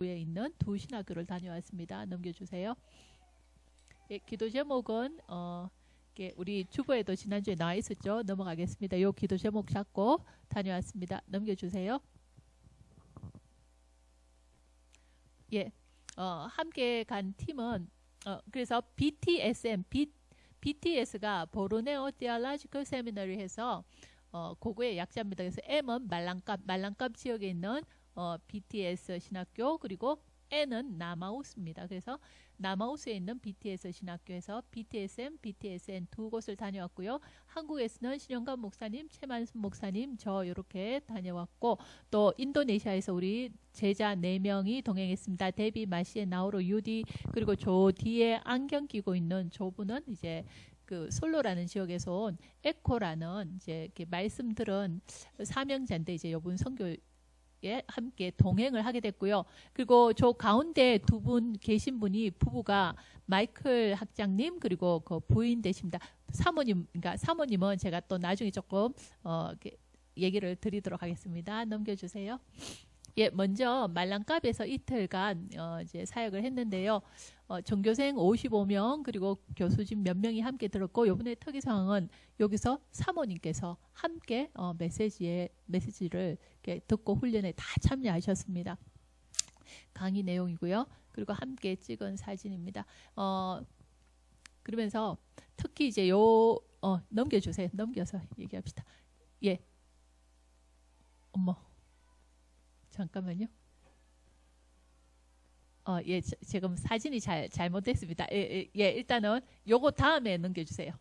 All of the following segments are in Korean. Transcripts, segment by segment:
에 있는 두 신학교를 다녀왔습니다. 넘겨주세요. 예, 기도 제목은 우리 주보에도 지난주에 나와 있었죠. 넘어가겠습니다. 요 기도 제목 잡고 다녀왔습니다. 넘겨주세요. 예, 함께 간 팀은 그래서 BTS가 보르네오 Theological Seminary 해서 그거의 약자입니다. 그래서 M은 말랑갑 지역에 있는 BTS 신학교, 그리고 N은 나마우스입니다. 그래서 나마우스에 있는 BTS 신학교에서 BTSM, BTSN 두 곳을 다녀왔고요. 한국에서는 신영감 목사님, 최만순 목사님 저 이렇게 다녀왔고, 또 인도네시아에서 우리 제자 4명이 동행했습니다. 데비, 마시에, 나우로, 유디, 그리고 저 뒤에 안경 끼고 있는 저분은 이제 그 솔로라는 지역에서 온 에코라는 이제 이렇게 말씀들은 사명자인데 이제 이분 선교 함께 동행을 하게 됐고요. 그리고 저 가운데 두 분 계신 분이 부부가 마이클 학장님 그리고 그 부인 되십니다. 사모님, 그러니까 사모님은 제가 또 나중에 조금 얘기를 드리도록 하겠습니다. 넘겨주세요. 예, 먼저 말랑갑에서 이틀간 이제 사역을 했는데요. 전교생 55명 그리고 교수진 몇 명이 함께 들었고, 이번에 특이사항은 여기서 사모님께서 함께 메시지를 이렇게 듣고 훈련에 다 참여하셨습니다. 강의 내용이고요. 그리고 함께 찍은 사진입니다. 그러면서 특히 이제 넘겨주세요. 넘겨서 얘기합시다. 예. 어머. 잠깐만요. 예, 지금 사진이 잘못됐습니다. 예, 일단은 요거 다음에 넘겨주세요.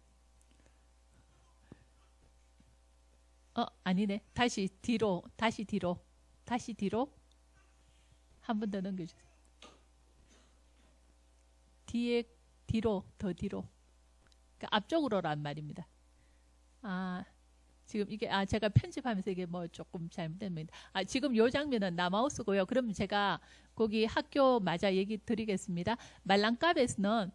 아니네. 다시 뒤로. 한 번 더 넘겨주세요. 더 뒤로. 그러니까 앞쪽으로란 말입니다. 지금 이게 제가 편집하면서 이게 뭐 조금 잘못됩니다. 지금 요 장면은 나마우스고요. 그럼 제가 거기 학교 맞아 얘기 드리겠습니다. 말랑갑에서는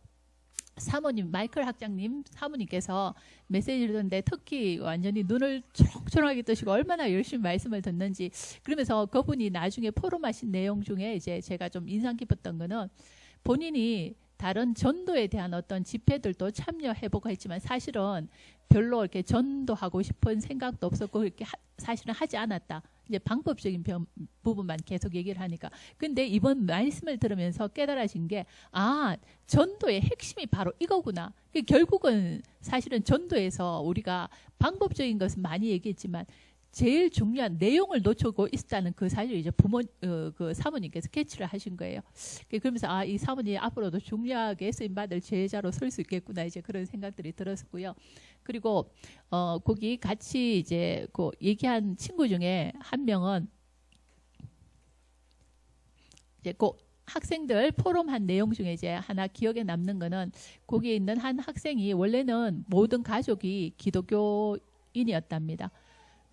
사모님, 마이클 학장님 사모님께서 메시지를 듣는데 특히 완전히 눈을 초롱초롱하게 뜨시고 얼마나 열심히 말씀을 듣는지, 그러면서 그분이 나중에 포럼하신 내용 중에 이제 제가 좀 인상 깊었던 거는, 본인이 다른 전도에 대한 어떤 집회들도 참여해보고 했지만 사실은 별로 이렇게 전도하고 싶은 생각도 없었고 이렇게 사실은 하지 않았다. 이제 방법적인 부분만 계속 얘기를 하니까. 근데 이번 말씀을 들으면서 깨달아진 게, 전도의 핵심이 바로 이거구나. 결국은 사실은 전도에서 우리가 방법적인 것은 많이 얘기했지만 제일 중요한 내용을 놓치고 있었다는 그 사실을 이제 그 사모님께서 캐치를 하신 거예요. 그러면서 이 사모님이 앞으로도 중요하게 쓰임받을 제자로 설 수 있겠구나, 이제 그런 생각들이 들었고요. 그리고 거기 같이 이제 그 얘기한 친구 중에 한 명은 이제 그 학생들 포럼한 내용 중에 이제 하나 기억에 남는 거는, 거기에 있는 한 학생이 원래는 모든 가족이 기독교인이었답니다.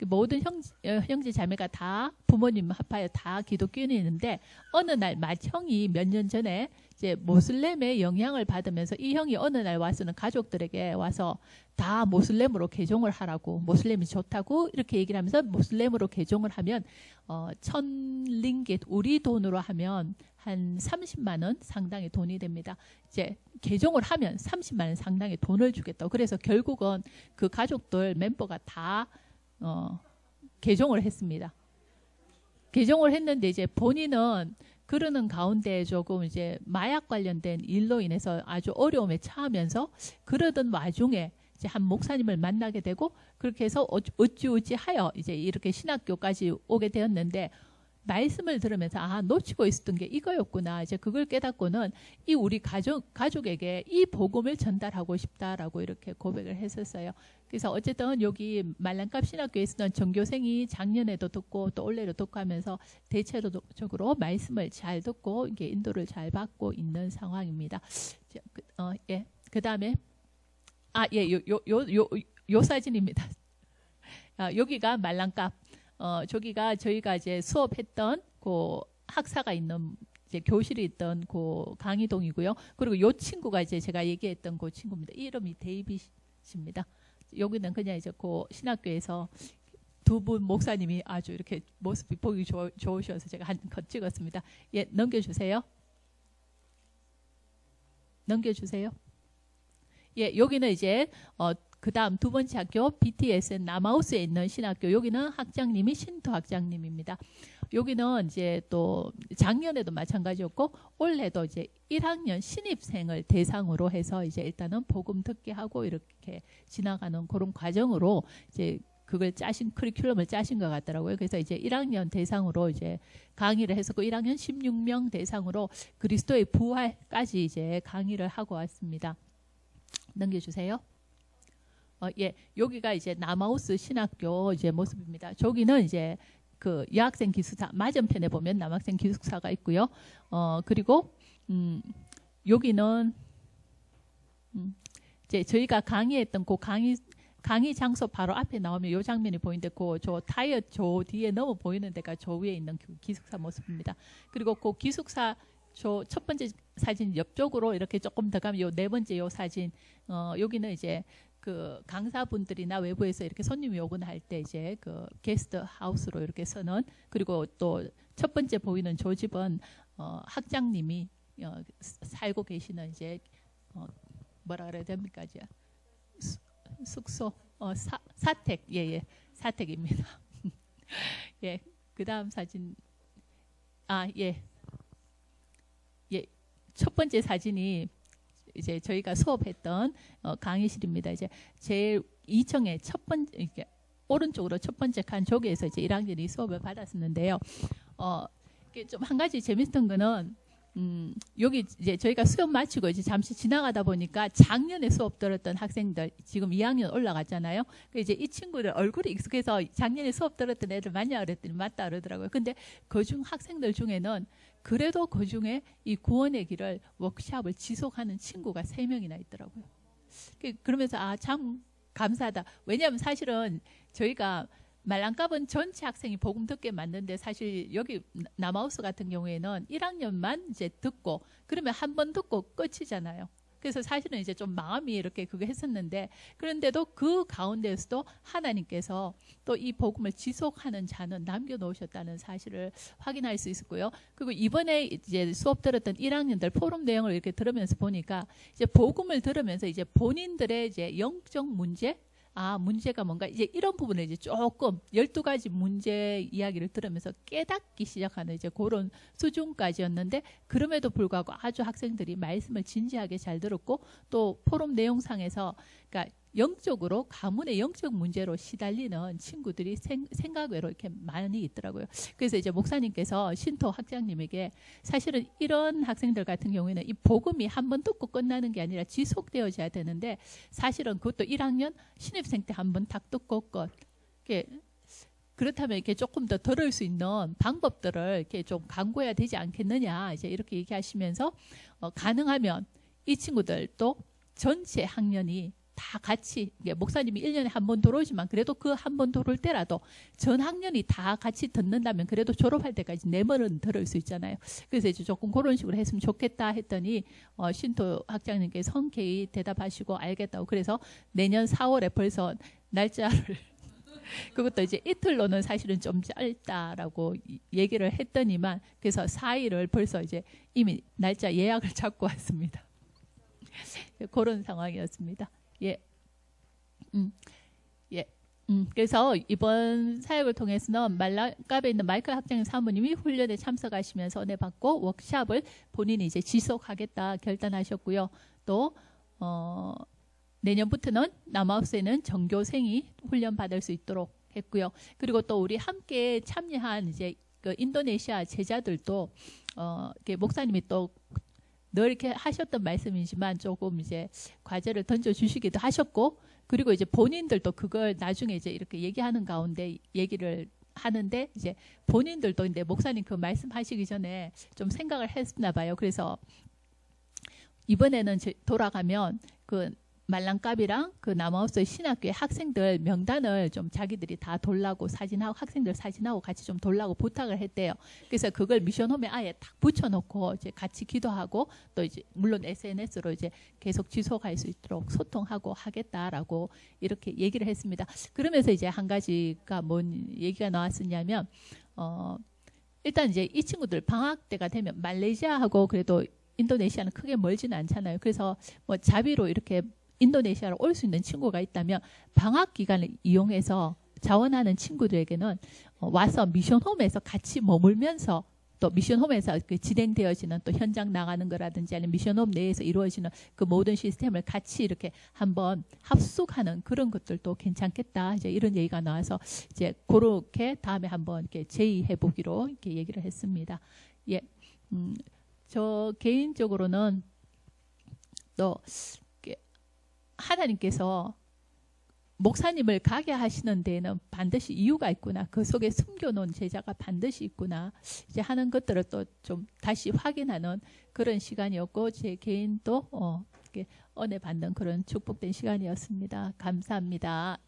모든 형제 자매가 다 부모님 합하여 다 기독교인이었는데, 어느 날 맏형이 몇 년 전에 이제 모슬렘의 영향을 받으면서 이 형이 어느 날 와서는 가족들에게 와서 다 모슬렘으로 개종을 하라고, 모슬렘이 좋다고 이렇게 얘기를 하면서, 모슬렘으로 개종을 하면 1000링깃 우리 돈으로 하면 한 30만 원 상당의 돈이 됩니다. 이제 개종을 하면 30만 원 상당의 돈을 주겠다고. 그래서 결국은 그 가족들 멤버가 다 개종을 했습니다. 개종을 했는데 이제 본인은 그러는 가운데 조금 이제 마약 관련된 일로 인해서 아주 어려움에 처하면서, 그러던 와중에 이제 한 목사님을 만나게 되고, 그렇게 해서 어찌하여 이제 이렇게 신학교까지 오게 되었는데, 말씀을 들으면서 놓치고 있었던 게 이거였구나. 이제 그걸 깨닫고는 이 우리 가족에게 이 복음을 전달하고 싶다라고 이렇게 고백을 했었어요. 그래서 어쨌든 여기 말랑갑 신학교에서는 전교생이 작년에도 듣고 또 올해도 듣고 하면서 대체적으로 말씀을 잘 듣고 이게 인도를 잘 받고 있는 상황입니다. 예. 그다음에 요 사진입니다. 여기가 말랑갑. 저기가 저희가 이제 수업했던 그 학사가 있는 이제 교실이 있던 그 강의동이고요. 그리고 요 친구가 이제 제가 얘기했던 그 친구입니다. 이름이 데이빗입니다. 여기는 그냥 이제 그 신학교에서 두 분 목사님이 아주 이렇게 모습이 보기 좋으셔서 제가 한 컷 찍었습니다. 예, 넘겨주세요. 넘겨주세요. 예, 여기는 이제 그 다음 두 번째 학교 BTSN 남하우스에 있는 신학교. 여기는 학장님이 신토 학장님입니다. 여기는 이제 또 작년에도 마찬가지였고 올해도 이제 1학년 신입생을 대상으로 해서 이제 일단은 복음 듣게 하고 이렇게 지나가는 그런 과정으로 이제 그걸 짜신 커리큘럼을 짜신 것 같더라고요. 그래서 이제 1학년 대상으로 이제 강의를 해서 그 1학년 16명 대상으로 그리스도의 부활까지 이제 강의를 하고 왔습니다. 넘겨주세요. 예, 여기가 이제 남하우스 신학교 이제 모습입니다. 저기는 이제 그 여학생 기숙사 맞은편에 보면 남학생 기숙사가 있고요. 그리고 여기는 이제 저희가 강의했던 그 강의 장소 바로 앞에 나오면 이 장면이 보이는데 저 타이어 저 뒤에 넘어 보이는 데가 저 위에 있는 그 기숙사 모습입니다. 그리고 그 기숙사 저 첫 번째 사진 옆쪽으로 이렇게 조금 더 가면 요 네 번째 요 사진 여기는 이제 그 강사분들이나 외부에서 이렇게 손님이 오거나 할 때 이제 그 게스트 하우스로 이렇게 쓰는, 그리고 또 첫 번째 보이는 저 집은 학장님이 살고 계시는 이제 뭐라 그래야 됩니까? 이제 숙소 사택. 예, 사택입니다. 예, 그 다음 사진. 예, 첫 번째 사진이 이제 저희가 수업했던 강의실입니다. 이제 제일 2층에 첫 번째 이렇게 오른쪽으로 첫 번째 칸 쪽에서 이제 1학년이 수업을 받았었는데요. 좀 한 가지 재밌던 거는 여기 이제 저희가 수업 마치고 이제 잠시 지나가다 보니까 작년에 수업 들었던 학생들 지금 2학년 올라갔잖아요. 이제 이 친구들 얼굴이 익숙해서 작년에 수업 들었던 애들 맞냐 그랬더니 맞다 그러더라고요. 근데 그중 학생들 중에는 그래도 그중에 이 구원의 길을 워크숍을 지속하는 친구가 3명이나 있더라고요. 그러면서 참 감사하다. 왜냐하면 사실은 저희가 말랑갑은 전체 학생이 복음 듣게 만드는데 사실 여기 남하우스 같은 경우에는 1학년만 이제 듣고 그러면 한 번 듣고 끝이잖아요. 그래서 사실은 이제 좀 마음이 이렇게 그거 했었는데, 그런데도 그 가운데서도 하나님께서 또 이 복음을 지속하는 자는 남겨놓으셨다는 사실을 확인할 수 있었고요. 그리고 이번에 이제 수업 들었던 1학년들 포럼 내용을 이렇게 들으면서 보니까 이제 복음을 들으면서 이제 본인들의 이제 영적 문제, 문제가 뭔가 이제 이런 부분을 이제 조금 12가지 문제 이야기를 들으면서 깨닫기 시작하는 이제 그런 수준까지였는데, 그럼에도 불구하고 아주 학생들이 말씀을 진지하게 잘 들었고 또 포럼 내용상에서 그러니까 영적으로 가문의 영적 문제로 시달리는 친구들이 생각외로 이렇게 많이 있더라고요. 그래서 이제 목사님께서 신토 학장님에게 사실은 이런 학생들 같은 경우에는 이 복음이 한 번 듣고 끝나는 게 아니라 지속되어져야 되는데, 사실은 그것도 1학년 신입생 때 한 번 딱 듣고 그렇다면 이렇게 조금 더 들을 수 있는 방법들을 이렇게 좀 강구해야 되지 않겠느냐 이제 이렇게 얘기하시면서 가능하면 이 친구들도 전체 학년이 다 같이, 목사님이 1년에 한 번 들어오지만 그래도 그 한 번 들어올 때라도 전 학년이 다 같이 듣는다면 그래도 졸업할 때까지 4번은 들을 수 있잖아요. 그래서 이제 조금 그런 식으로 했으면 좋겠다 했더니 신토 학장님께 흔쾌히 대답하시고 알겠다고, 그래서 내년 4월에 벌써 날짜를 그것도 이제 이틀로는 사실은 좀 짧다라고 얘기를 했더니만, 그래서 4일을 벌써 이제 이미 날짜 예약을 잡고 왔습니다. 그런 상황이었습니다. 그래서 이번 사역을 통해서는 말랑갑에 있는 마이클 학장님 사모님이 훈련에 참석하시면서 은혜 받고 워크숍을 본인이 이제 지속하겠다 결단하셨고요. 또 내년부터는 남하우스에는 전교생이 훈련 받을 수 있도록 했고요. 그리고 또 우리 함께 참여한 이제 그 인도네시아 제자들도 이렇게 목사님이 또 늘 이렇게 하셨던 말씀이지만 조금 이제 과제를 던져주시기도 하셨고, 그리고 이제 본인들도 그걸 나중에 이제 이렇게 얘기하는 가운데 얘기를 하는데, 이제 본인들도 근데 목사님 그 말씀하시기 전에 좀 생각을 했나 봐요. 그래서 이번에는 돌아가면 그 말랑갑이랑 그 남아우스 신학교의 학생들 명단을 좀 자기들이 다 돌라고 사진하고 학생들 사진하고 같이 좀 돌라고 부탁을 했대요. 그래서 그걸 미션홈에 아예 딱 붙여놓고 이제 같이 기도하고 또 이제 물론 SNS로 이제 계속 지속할 수 있도록 소통하고 하겠다라고 이렇게 얘기를 했습니다. 그러면서 이제 한 가지가 뭔 얘기가 나왔었냐면 일단 이제 이 친구들 방학 때가 되면 말레이시아하고 그래도 인도네시아는 크게 멀지는 않잖아요. 그래서 뭐 자비로 이렇게 인도네시아로 올 수 있는 친구가 있다면 방학 기간을 이용해서 자원하는 친구들에게는 와서 미션홈에서 같이 머물면서 또 미션홈에서 그 진행되어지는 또 현장 나가는 거라든지 아니면 미션홈 내에서 이루어지는 그 모든 시스템을 같이 이렇게 한번 합숙하는 그런 것들도 괜찮겠다. 이제 이런 얘기가 나와서 이제 그렇게 다음에 한번 이렇게 제의해 보기로 이렇게 얘기를 했습니다. 예, 저 개인적으로는 또 하나님께서 목사님을 가게 하시는 데에는 반드시 이유가 있구나. 그 속에 숨겨놓은 제자가 반드시 있구나. 이제 하는 것들을 또 좀 다시 확인하는 그런 시간이었고 제 개인도 이렇게 은혜 받는 그런 축복된 시간이었습니다. 감사합니다.